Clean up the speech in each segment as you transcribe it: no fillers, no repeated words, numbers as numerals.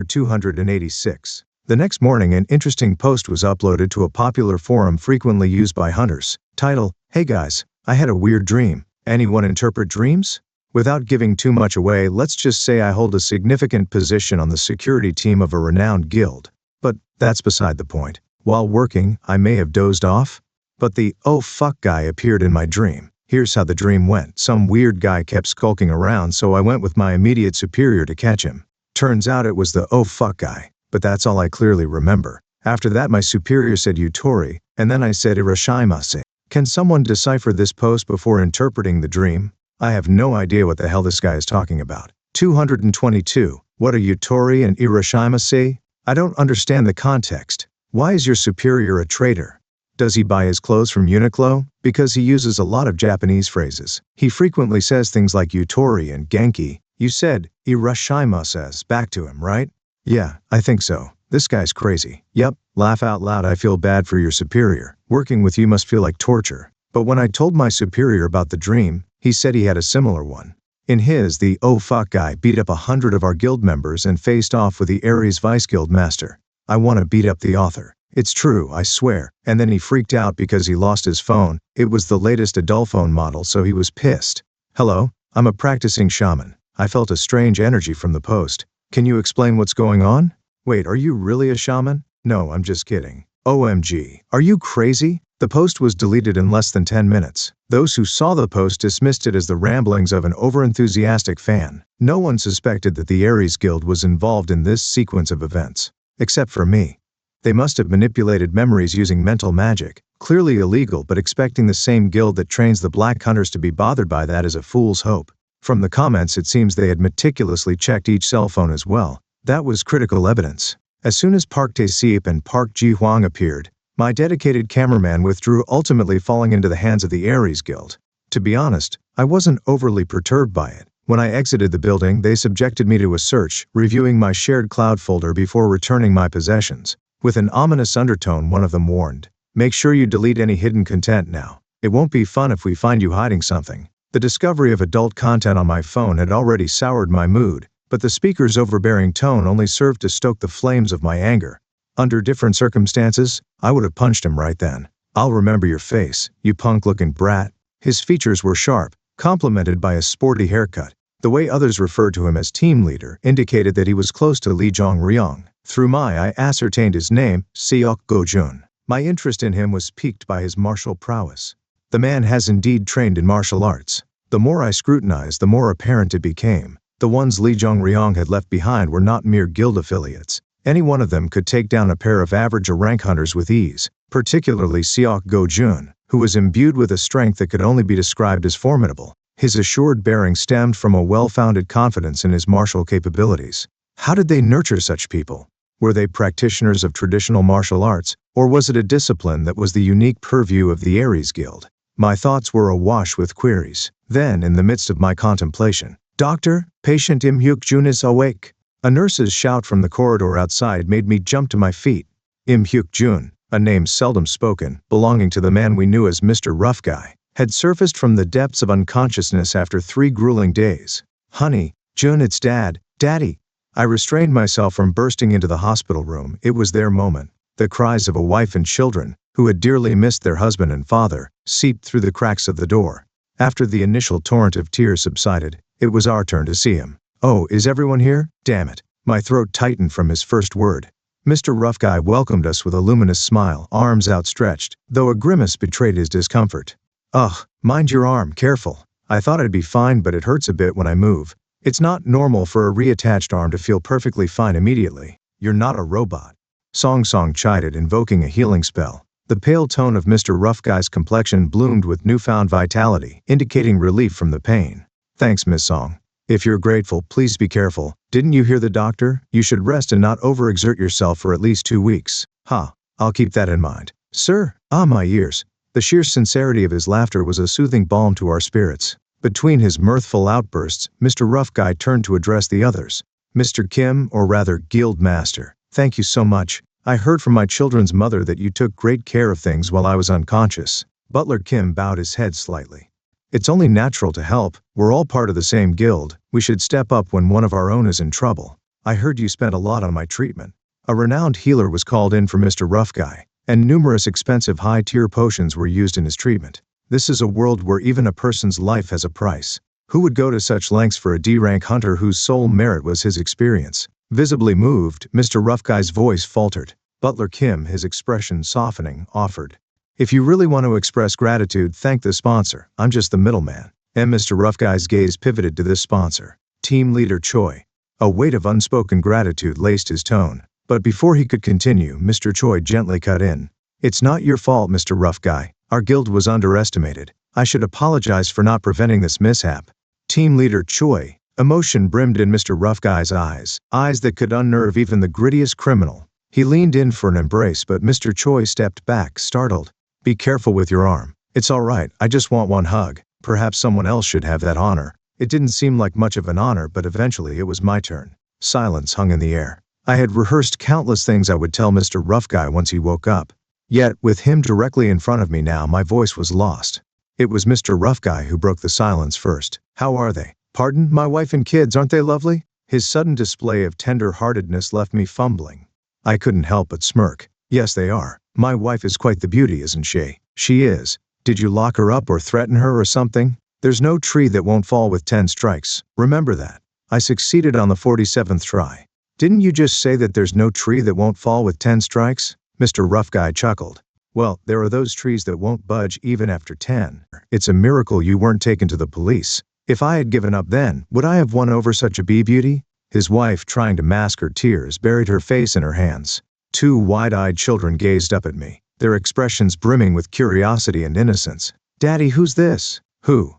286. The next morning an interesting post was uploaded to a popular forum frequently used by hunters. Title: Hey guys, I had a weird dream. Anyone interpret dreams? Without giving too much away, let's just say I hold a significant position on the security team of a renowned guild. But that's beside the point. While working, I may have dozed off, but the "oh fuck" guy appeared in my dream. Here's how the dream went. Some weird guy kept skulking around, so I went with my immediate superior to catch him. Turns out it was the "oh fuck" guy, but that's all I clearly remember. After that my superior said "Yutori," and then I said "Irashaimase." Can someone decipher this post before interpreting the dream? I have no idea what the hell this guy is talking about. 222. What are Yutori and Irashaimase? I don't understand the context. Why is your superior a traitor? Does he buy his clothes from Uniqlo? Because he uses a lot of Japanese phrases. He frequently says things like Yutori and Genki. You said Irashaimase back to him, right? Yeah, I think so. This guy's crazy. Yep, laugh out loud. I feel bad for your superior. Working with you must feel like torture. But when I told my superior about the dream, he said he had a similar one. In his, the "oh fuck" guy beat up 100 of our guild members and faced off with the Ares Vice Guild Master. I want to beat up the author. It's true, I swear. And then he freaked out because he lost his phone. It was the latest adult phone model, so he was pissed. Hello, I'm a practicing shaman. I felt a strange energy from the post. Can you explain what's going on? Wait, are you really a shaman? No, I'm just kidding. OMG, are you crazy? The post was deleted in less than 10 minutes. Those who saw the post dismissed it as the ramblings of an overenthusiastic fan. No one suspected that the Ares Guild was involved in this sequence of events. Except for me. They must have manipulated memories using mental magic. Clearly illegal, but expecting the same guild that trains the Black Hunters to be bothered by that is a fool's hope. From the comments it seems they had meticulously checked each cell phone as well. That was critical evidence. As soon as Park Tae-seep and Park Ji-hwang appeared, my dedicated cameraman withdrew, ultimately falling into the hands of the Ares Guild. To be honest, I wasn't overly perturbed by it. When I exited the building, they subjected me to a search, reviewing my shared cloud folder before returning my possessions. With an ominous undertone, one of them warned, "Make sure you delete any hidden content now. It won't be fun if we find you hiding something." The discovery of adult content on my phone had already soured my mood, but the speaker's overbearing tone only served to stoke the flames of my anger. Under different circumstances, I would have punched him right then. "I'll remember your face, you punk-looking brat." His features were sharp, complemented by a sporty haircut. The way others referred to him as team leader indicated that he was close to Lee Jong-ryong. Through my eye, I ascertained his name, Seok Go-jun. My interest in him was piqued by his martial prowess. The man has indeed trained in martial arts. The more I scrutinized, the more apparent it became. The ones Lee Jong-ryong had left behind were not mere guild affiliates. Any one of them could take down a pair of average or rank hunters with ease, particularly Seok Go-jun, who was imbued with a strength that could only be described as formidable. His assured bearing stemmed from a well-founded confidence in his martial capabilities. How did they nurture such people? Were they practitioners of traditional martial arts, or was it a discipline that was the unique purview of the Ares Guild? My thoughts were awash with queries. Then, in the midst of my contemplation, "Doctor, patient Im Hyuk-jun is awake." A nurse's shout from the corridor outside made me jump to my feet. Im Hyuk-jun, a name seldom spoken, belonging to the man we knew as Mr. Rough Guy, had surfaced from the depths of unconsciousness after 3 grueling days. "Honey, Jun, it's Dad, Daddy." I restrained myself from bursting into the hospital room. It was their moment. The cries of a wife and children, who had dearly missed their husband and father, seeped through the cracks of the door. After the initial torrent of tears subsided, it was our turn to see him. "Oh, is everyone here? Damn it." My throat tightened from his first word. Mr. Rough Guy welcomed us with a luminous smile, arms outstretched, though a grimace betrayed his discomfort. "Ugh, mind your arm, careful. I thought I'd be fine, but it hurts a bit when I move. It's not normal for a reattached arm to feel perfectly fine immediately. You're not a robot." Song chided, invoking a healing spell. The pale tone of Mr. Rough Guy's complexion bloomed with newfound vitality, indicating relief from the pain. "Thanks, Miss Song. If you're grateful, please be careful. Didn't you hear the doctor? You should rest and not overexert yourself for at least 2 weeks." "Ha, I'll keep that in mind." "Sir?" "Ah, my ears." The sheer sincerity of his laughter was a soothing balm to our spirits. Between his mirthful outbursts, Mr. Rough Guy turned to address the others. "Mr. Kim, or rather Guild Master, thank you so much. I heard from my children's mother that you took great care of things while I was unconscious." Butler Kim bowed his head slightly. "It's only natural to help. We're all part of the same guild. We should step up when one of our own is in trouble." I heard you spent a lot on my treatment." A renowned healer was called in for Mr. Rough Guy, and numerous expensive high-tier potions were used in his treatment. This is a world where even a person's life has a price. Who would go to such lengths for a D-rank hunter whose sole merit was his experience? Visibly moved, Mr. Rough Guy's voice faltered. Butler Kim, his expression softening, offered, "If you really want to express gratitude, thank the sponsor. I'm just the middleman." And Mr. Rough Guy's gaze pivoted to this sponsor, Team Leader Choi. A weight of unspoken gratitude laced his tone. But before he could continue, Mr. Choi gently cut in. "It's not your fault, Mr. Rough Guy. Our guild was underestimated. I should apologize for not preventing this mishap." Team Leader Choi. Emotion brimmed in Mr. Rough Guy's eyes that could unnerve even the grittiest criminal. He leaned in for an embrace, but Mr. Choi stepped back, startled. "Be careful with your arm. It's all right, I just want one hug. Perhaps someone else should have that honor." It didn't seem like much of an honor, but eventually it was my turn. Silence hung in the air. I had rehearsed countless things I would tell Mr. Rough Guy once he woke up. Yet, with him directly in front of me now, my voice was lost. It was Mr. Rough Guy who broke the silence first. "How are they?" "Pardon, my wife and kids, aren't they lovely?" His sudden display of tender-heartedness left me fumbling. I couldn't help but smirk. "Yes, they are. My wife is quite the beauty, isn't she?" "She is. Did you lock her up or threaten her or something?" "There's no tree that won't fall with 10 strikes. Remember that." I succeeded on the 47th try. "Didn't you just say that there's no tree that won't fall with 10 strikes?" Mr. Rough Guy chuckled. "Well, there are those trees that won't budge even after 10. It's a miracle you weren't taken to the police. If I had given up then, would I have won over such a beauty?" His wife, trying to mask her tears, buried her face in her hands. Two wide-eyed children gazed up at me, their expressions brimming with curiosity and innocence. "Daddy, who's this?" Who?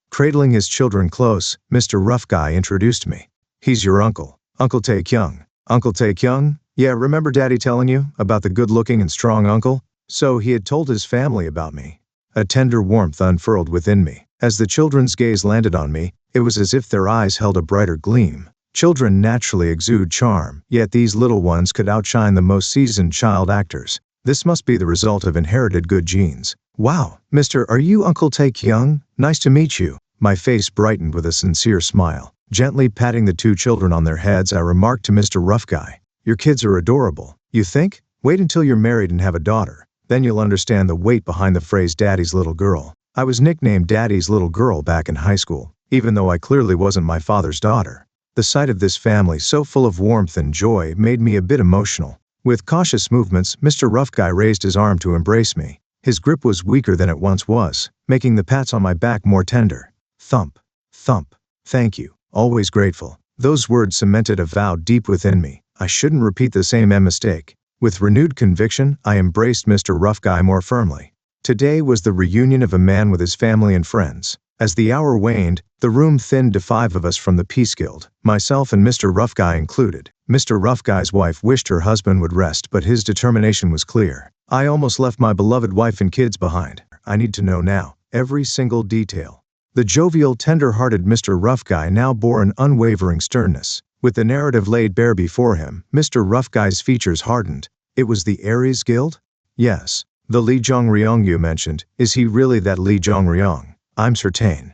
Cradling his children close, Mr. Rough Guy introduced me. "He's your uncle, Uncle Tae-kyung." "Uncle Tae-kyung? Yeah, remember Daddy telling you about the good-looking and strong uncle?" So he had told his family about me. A tender warmth unfurled within me. As the children's gaze landed on me, it was as if their eyes held a brighter gleam. Children naturally exude charm, yet these little ones could outshine the most seasoned child actors. This must be the result of inherited good genes. "Wow, Mr. Are you Uncle Tae-kyung? Nice to meet you." My face brightened with a sincere smile. Gently patting the two children on their heads, I remarked to Mr. Rough Guy, "Your kids are adorable." "You think? Wait until you're married and have a daughter. Then you'll understand the weight behind the phrase Daddy's little girl." I was nicknamed Daddy's little girl back in high school, even though I clearly wasn't my father's daughter. The sight of this family so full of warmth and joy made me a bit emotional. With cautious movements, Mr. Rough Guy raised his arm to embrace me. His grip was weaker than it once was, making the pats on my back more tender. Thump, thump. "Thank you. Always grateful." Those words cemented a vow deep within me. I shouldn't repeat the same mistake. With renewed conviction, I embraced Mr. Rough Guy more firmly. Today was the reunion of a man with his family and friends. As the hour waned, the room thinned to 5 of us from the Peace Guild, myself and Mr. Rough Guy included. Mr. Rough Guy's wife wished her husband would rest, but his determination was clear. "I almost left my beloved wife and kids behind. I need to know now, every single detail." The jovial, tender-hearted Mr. Rough Guy now bore an unwavering sternness. With the narrative laid bare before him, Mr. Rough Guy's features hardened. "It was the Aries Guild?" "Yes. The Lee Jong-ryong you mentioned. Is he really that Lee Jong-ryong?" "I'm certain."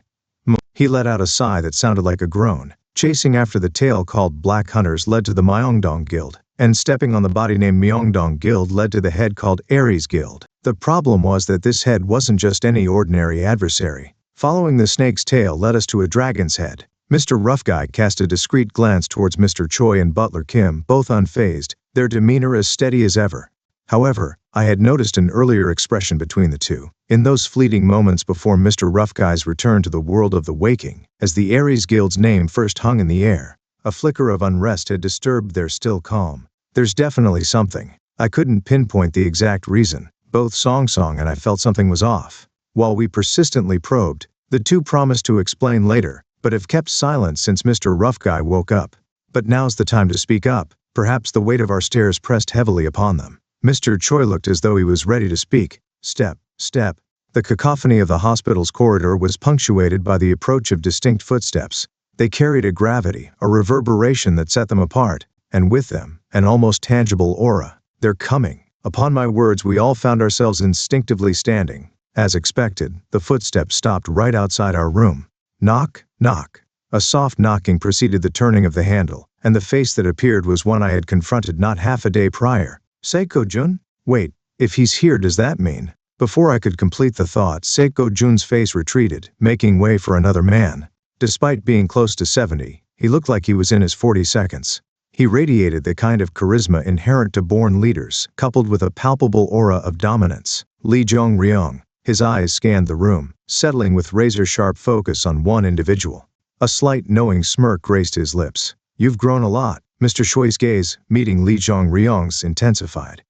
He let out a sigh that sounded like a groan. Chasing after the tail called Black Hunters led to the Myeongdong Guild, and stepping on the body named Myeongdong Guild led to the head called Aries Guild. The problem was that this head wasn't just any ordinary adversary. Following the snake's tail led us to a dragon's head. Mr. Rough Guy cast a discreet glance towards Mr. Choi and Butler Kim, both unfazed, their demeanor as steady as ever. However, I had noticed an earlier expression between the two, in those fleeting moments before Mr. Rough Guy's return to the world of the waking, as the Aries Guild's name first hung in the air. A flicker of unrest had disturbed their still calm. "There's definitely something." I couldn't pinpoint the exact reason. Both Song and I felt something was off. While we persistently probed, the two promised to explain later, but have kept silent since Mr. Rough Guy woke up. But now's the time to speak up. Perhaps the weight of our stares pressed heavily upon them. Mr. Choi looked as though he was ready to speak. Step, step. The cacophony of the hospital's corridor was punctuated by the approach of distinct footsteps. They carried a gravity, a reverberation that set them apart, and with them, an almost tangible aura. "They're coming." Upon my words, we all found ourselves instinctively standing. As expected, the footsteps stopped right outside our room. Knock, knock. A soft knocking preceded the turning of the handle, and the face that appeared was one I had confronted not half a day prior. Seiko-jun? Wait, if he's here does that mean? Before I could complete the thought, Seiko-jun's face retreated, making way for another man. Despite being close to 70, he looked like he was in his 40s. He radiated the kind of charisma inherent to born leaders, coupled with a palpable aura of dominance. Lee Jong-ryong. His eyes scanned the room, settling with razor-sharp focus on one individual. A slight knowing smirk graced his lips. You've grown a lot. Mr. Shui's gaze, meeting Lee Jong-ryong's, intensified.